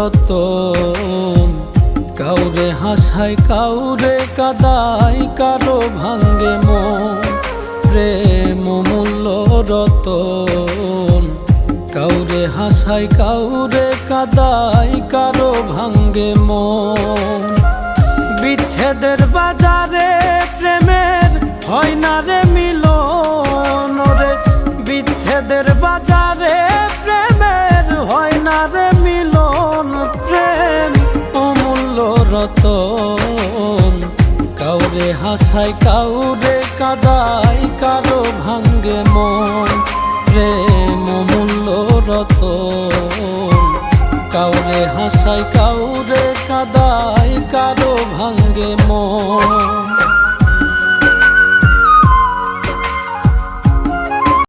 রতন। কাউরে হাসায় কাউরে কাদায়, কারো ভাঙ্গে মন। প্রেম অমূল্য রতন। কাউরে হাসায় কাউরে কাদায়, কারো ভাঙ্গে মন। বিচ্ছেদের বাজারে প্রেমের হয় না রে মিলন রে। বিচ্ছেদের বাজারে প্রেমের হয় না রে মিলন। প্রেম অমূল্য রতন। কাউরে হাসায় কাউরে কাদায়, কারো ভাঙ্গে মন। প্রেম অমূল্য রতন। কাউরে হাসায় কাউরে কাদায়, কারো ভাঙ্গে মন।